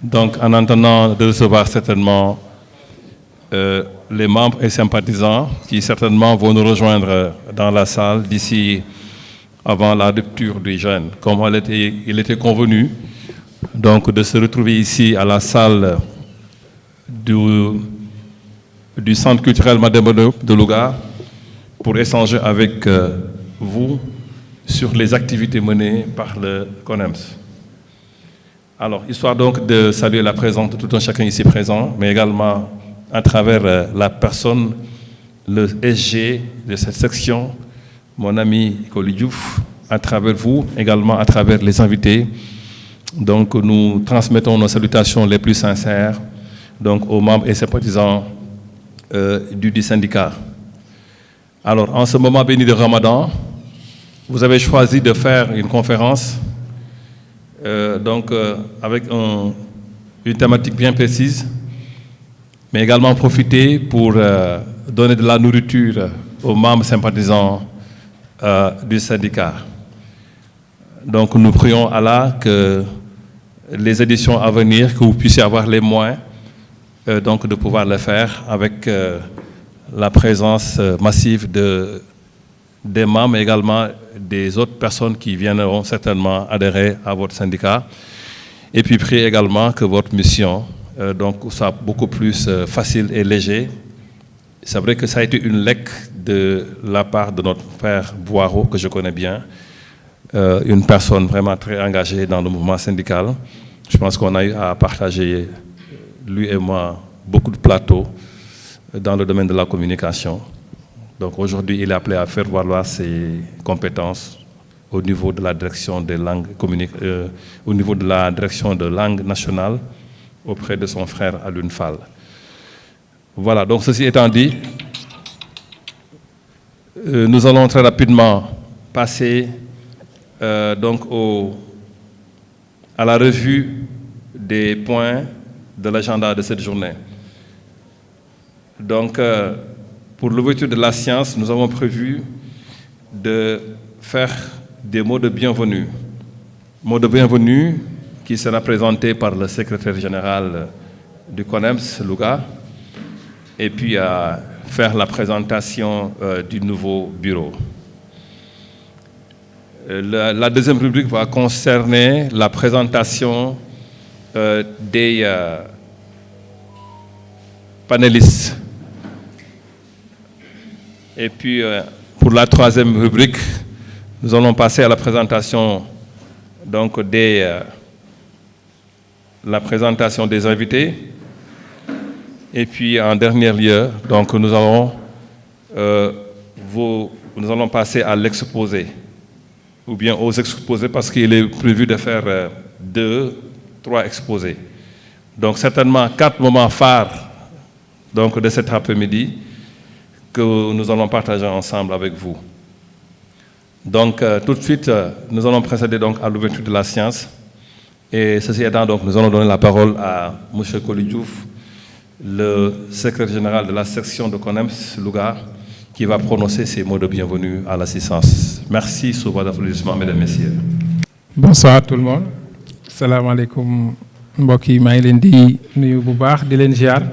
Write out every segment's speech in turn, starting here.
Donc, en attendant de recevoir certainement les membres et sympathisants qui certainement vont nous rejoindre dans la salle d'ici avant la rupture du jeûne, comme il était convenu donc de se retrouver ici à la salle du Centre culturel Mademba de Louga pour échanger avec vous sur les activités menées par le CONEMS. Alors, histoire donc de saluer la présence de tout un chacun ici présent, mais également à travers la personne, le SG de cette section, mon ami Koli Diouf, à travers vous, également à travers les invités. Donc, nous transmettons nos salutations les plus sincères donc, aux membres et sympathisants du syndicat. Alors, en ce moment béni de Ramadan, vous avez choisi de faire une conférence avec une thématique bien précise, mais également profiter pour donner de la nourriture aux membres sympathisants du syndicat. Donc nous prions Allah que les éditions à venir, que vous puissiez avoir les moyens donc de pouvoir le faire avec la présence massive des membres, mais également des autres personnes qui viendront certainement adhérer à votre syndicat. Et puis prier également que votre mission soit beaucoup plus facile et léger. C'est vrai que ça a été une lecque de la part de notre frère Boireau, que je connais bien, une personne vraiment très engagée dans le mouvement syndical. Je pense qu'on a eu à partager, lui et moi, beaucoup de plateaux dans le domaine de la communication. Donc aujourd'hui, il est appelé à faire valoir ses compétences au niveau de la direction des langues au niveau de la direction de langue nationale auprès de son frère Alioune Fall. Voilà, donc ceci étant dit, nous allons très rapidement passer à la revue des points de l'agenda de cette journée. Donc, pour l'ouverture de la science, nous avons prévu de faire des mots de bienvenue. Mots de bienvenue qui sera présenté par le secrétaire général du CONEMS, Louga, et puis à faire la présentation du nouveau bureau. La deuxième rubrique va concerner la présentation des panélistes. Et puis, pour la troisième rubrique, nous allons passer à la présentation donc, la présentation des invités. Et puis, en dernier lieu, donc, nous allons passer à l'exposé, ou bien aux exposés, parce qu'il est prévu de faire 2-3 exposés. Donc, certainement 4 moments phares donc, de cet après-midi que nous allons partager ensemble avec vous. Donc, tout de suite, nous allons procéder donc à l'ouverture de la science. Et ceci étant, donc, nous allons donner la parole à M. Koli Diouf, le secrétaire général de la section de CONEMS Louga, qui va prononcer ces mots de bienvenue à l'assistance. Merci, sous vos applaudissements, mesdames et messieurs. Bonsoir tout le monde. Salam alaikum, Mboki Maïlendi, Nuyuboubar, Dilen Jiar.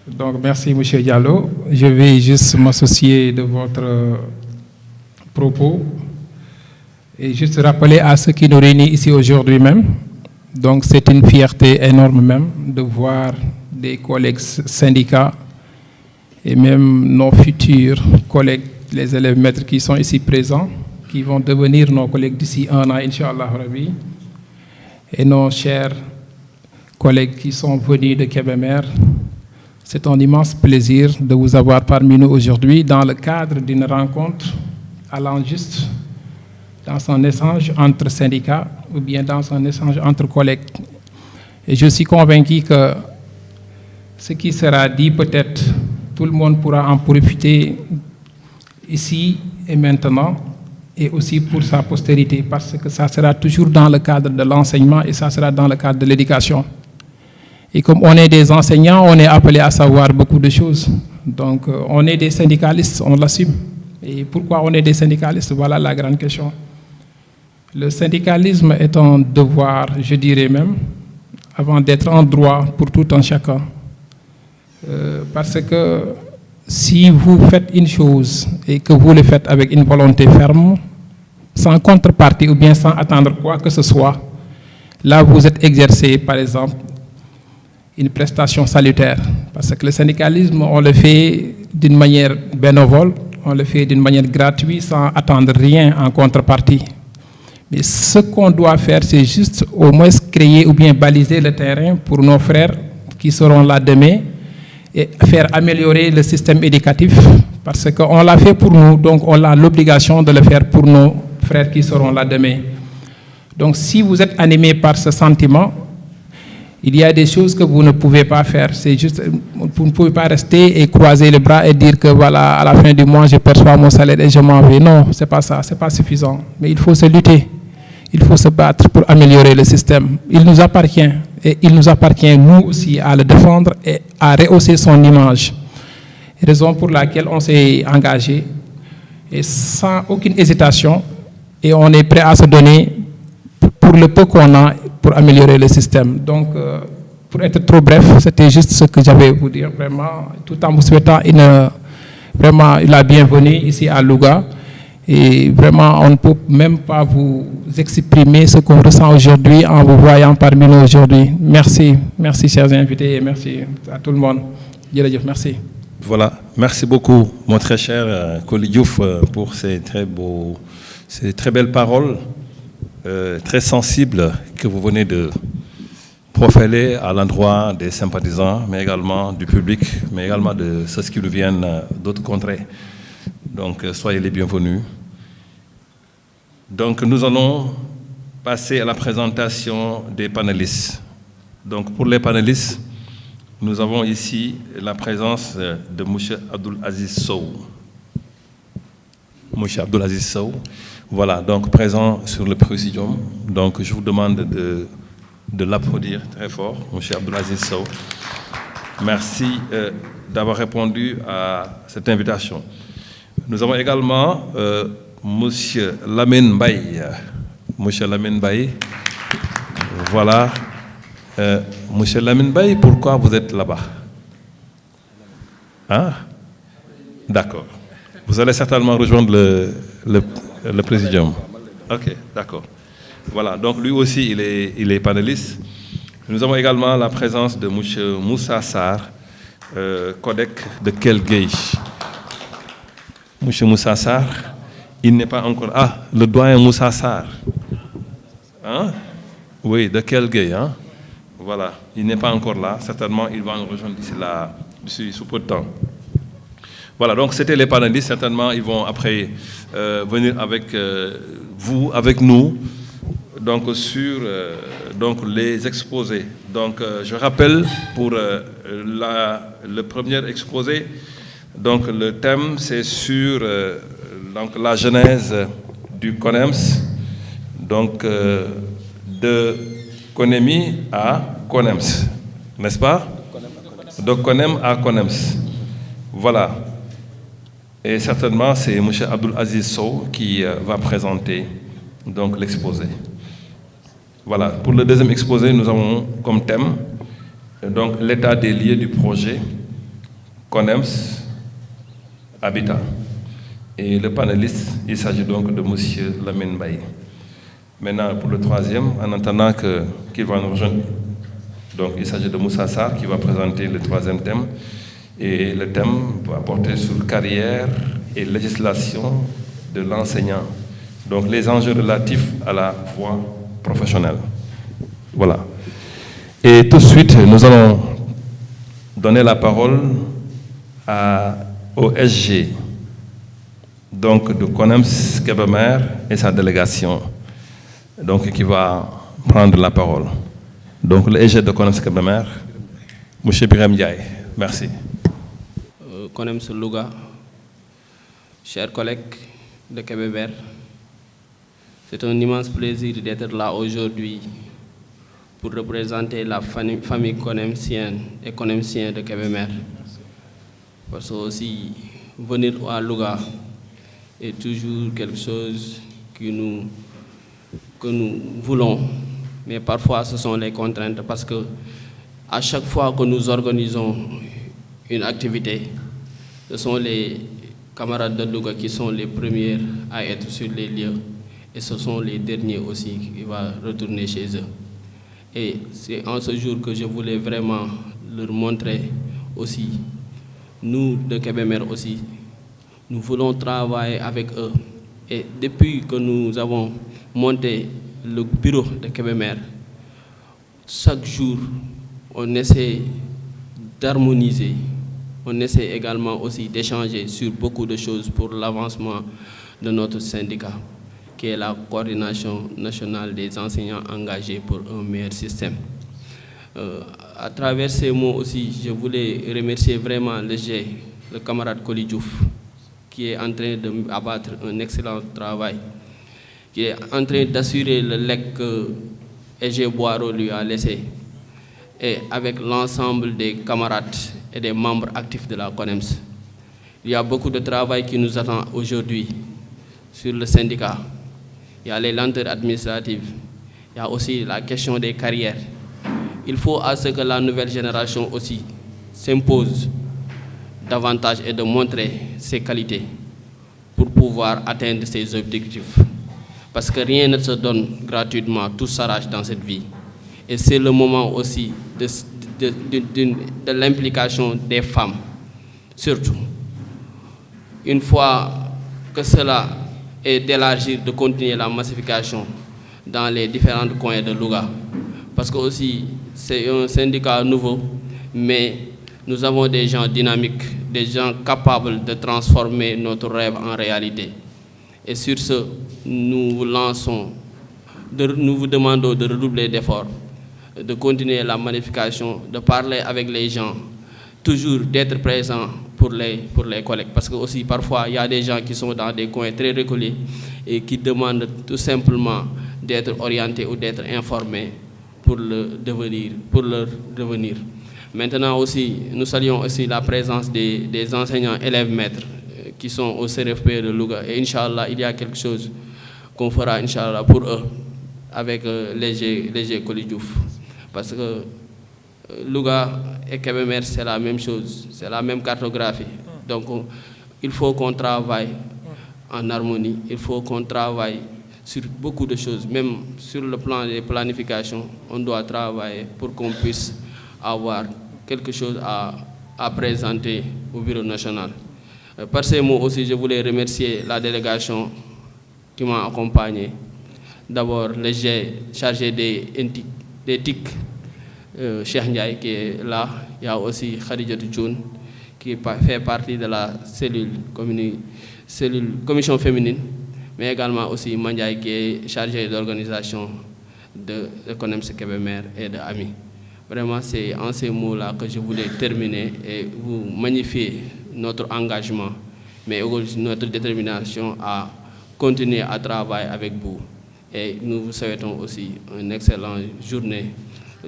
Donc, merci, M. Diallo. Je vais juste m'associer de votre propos et juste rappeler à ceux qui nous réunissent ici aujourd'hui même. Donc, c'est une fierté énorme même de voir des collègues syndicats et même nos futurs collègues, les élèves maîtres qui sont ici présents, qui vont devenir nos collègues d'ici 1 an, Inch'Allah Rabbi, et nos chers collègues qui sont venus de Kébémer. C'est un immense plaisir de vous avoir parmi nous aujourd'hui dans le cadre d'une rencontre allant juste dans un échange entre syndicats ou bien dans un échange entre collègues. Et je suis convaincu que ce qui sera dit, peut-être, tout le monde pourra en profiter ici et maintenant, et aussi pour sa postérité, parce que ça sera toujours dans le cadre de l'enseignement et ça sera dans le cadre de l'éducation. Et comme on est des enseignants, on est appelé à savoir beaucoup de choses. Donc, on est des syndicalistes, on l'assume. Et pourquoi on est des syndicalistes? Voilà la grande question. Le syndicalisme est un devoir, je dirais même, avant d'être un droit pour tout un chacun. Parce que si vous faites une chose et que vous le faites avec une volonté ferme, sans contrepartie ou bien sans attendre quoi que ce soit, là vous êtes exercé, par exemple, une prestation salutaire. Parce que le syndicalisme, on le fait d'une manière bénévole, on le fait d'une manière gratuite, sans attendre rien en contrepartie. Mais ce qu'on doit faire, c'est juste au moins créer ou bien baliser le terrain pour nos frères qui seront là demain et faire améliorer le système éducatif, parce qu'on l'a fait pour nous, donc on a l'obligation de le faire pour nos frères qui seront là demain. Donc si vous êtes animé par ce sentiment, il y a des choses que vous ne pouvez pas faire. C'est juste, vous ne pouvez pas rester et croiser les bras et dire que voilà, à la fin du mois, je perçois mon salaire et je m'en vais. Non, c'est pas ça, c'est pas suffisant. Mais il faut se lutter. Il faut se battre pour améliorer le système. Il nous appartient, et il nous appartient, nous aussi, à le défendre et à rehausser son image. Raison pour laquelle on s'est engagé, et sans aucune hésitation, et on est prêt à se donner pour le peu qu'on a pour améliorer le système. Donc, pour être trop bref, c'était juste ce que j'avais à vous dire, vraiment, tout en vous souhaitant vraiment la bienvenue ici à Louga. Et vraiment, on ne peut même pas vous exprimer ce qu'on ressent aujourd'hui en vous voyant parmi nous aujourd'hui. Merci, merci chers invités et merci à tout le monde. Merci. Voilà, merci beaucoup, mon très cher Coly Diouf, pour ces très belles paroles, très sensibles que vous venez de profiler à l'endroit des sympathisants, mais également du public, mais également de ceux qui nous viennent d'autres contrées. Donc, soyez les bienvenus. Donc, nous allons passer à la présentation des panélistes. Donc, pour les panélistes, nous avons ici la présence de M. Abdoul Aziz Sow. M. Abdoul Aziz Sow, voilà, donc présent sur le présidium. Donc, je vous demande de l'applaudir très fort, M. Abdoul Aziz Sow. Merci d'avoir répondu à cette invitation. Nous avons également Monsieur Lamine Baye. Monsieur Lamine Baye. Voilà. Monsieur Lamine Baye, pourquoi vous êtes là-bas? Hein? D'accord. Vous allez certainement rejoindre le présidium. Ok, d'accord. Voilà, donc lui aussi, il est panéliste. Nous avons également la présence de M. Moussa Sarr, codec de Kelgeish. M. Moussa Sarr, il n'est pas encore... Ah, le doyen Moussa Sarr. Hein? Oui, de Kelgeish. Hein? Voilà, il n'est pas encore là. Certainement, il va nous rejoindre d'ici sous peu de temps. Voilà, donc c'était les panélistes. Certainement, ils vont après venir avec vous, avec nous, donc sur les exposés. Donc, je rappelle pour le premier exposé, donc le thème c'est sur donc la genèse du CONEMS, donc de Konemi à CONEMS, n'est-ce pas? De CONEM à CONEMS. Voilà. Et certainement, c'est M. Abdoul Aziz Sow qui va présenter donc l'exposé. Voilà. Pour le deuxième exposé, nous avons comme thème donc l'état des lieux du projet CONEMS Habitat. Et le panéliste, il s'agit donc de M. Lamine Baye. Maintenant, pour le troisième, en attendant qu'il va nous rejoindre, donc il s'agit de Moussa Sarr qui va présenter le troisième thème. Et le thème va porter sur carrière et législation de l'enseignant. Donc les enjeux relatifs à la voie professionnelle. Voilà. Et tout de suite, nous allons donner la parole au SG, donc de CONEMS Kébémer et sa délégation, donc qui va prendre la parole. Donc le SG de CONEMS Kébémer, M. Birame Ndiaye. Merci. CONEMS Louga, chers collègues de Kébémer, c'est un immense plaisir d'être là aujourd'hui pour représenter la famille conemsienne et conemsien de Kébémer. Parce que aussi, venir à Louga est toujours quelque chose que nous voulons mais parfois ce sont les contraintes parce que à chaque fois que nous organisons une activité, ce sont les camarades de Louga qui sont les premiers à être sur les lieux et ce sont les derniers aussi qui vont retourner chez eux. Et c'est en ce jour que je voulais vraiment leur montrer aussi, nous de Kébémer aussi, nous voulons travailler avec eux. Et depuis que nous avons monté le bureau de Kébémer, chaque jour, on essaie d'harmoniser, on essaie également aussi d'échanger sur beaucoup de choses pour l'avancement de notre syndicat, qui est la coordination nationale des enseignants engagés pour un meilleur système. À travers ces mots aussi, je voulais remercier vraiment le camarade Koli Diouf, qui est en train d'abattre un excellent travail, qui est en train d'assurer le legs que Égé Boiro lui a laissé, et avec l'ensemble des camarades et des membres actifs de la CONEMS. Il y a beaucoup de travail qui nous attend aujourd'hui sur le syndicat. Il y a les lenteurs administratives, il y a aussi la question des carrières. Il faut à ce que la nouvelle génération aussi s'impose davantage et de montrer ses qualités pour pouvoir atteindre ses objectifs. Parce que rien ne se donne gratuitement, tout s'arrache dans cette vie. Et c'est le moment aussi de l'implication des femmes, surtout. Une fois que cela est d'élargir, de continuer la massification dans les différents coins de Louga. Parce que aussi, c'est un syndicat nouveau, mais nous avons des gens dynamiques, des gens capables de transformer notre rêve en réalité. Et sur ce, nous vous demandons de redoubler d'efforts, de continuer la magnification, de parler avec les gens, toujours d'être présent pour les collègues. Parce que aussi parfois, il y a des gens qui sont dans des coins très reculés et qui demandent tout simplement d'être orientés ou d'être informés pour leur devenir. Maintenant aussi, nous saluons aussi la présence des enseignants élèves-maîtres qui sont au CRFP de Louga. Et Inch'Allah, il y a quelque chose qu'on fera, Inch'Allah, pour eux, avec les Koli Diouf. Parce que Louga et Kébémer, c'est la même chose, c'est la même cartographie. Donc, il faut qu'on travaille en harmonie, il faut qu'on travaille sur beaucoup de choses, même sur le plan des planifications, on doit travailler pour qu'on puisse avoir quelque chose à présenter au bureau national. Par ces mots aussi, je voulais remercier la délégation qui m'a accompagné. D'abord, le chargé des TIC, Cheikh Ndiaye, qui est là. Il y a aussi Khadijatou Thioune, qui fait partie de la commission féminine, mais également aussi Mandiaye, qui est chargé d'organisation de CONEMS Kébémer et de AMI. Vraiment, c'est en ces mots-là que je voulais terminer et vous magnifier notre engagement, mais aussi notre détermination à continuer à travailler avec vous. Et nous vous souhaitons aussi une excellente journée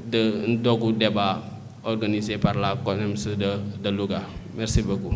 de débat organisé par la CONEMS de Louga. Merci beaucoup.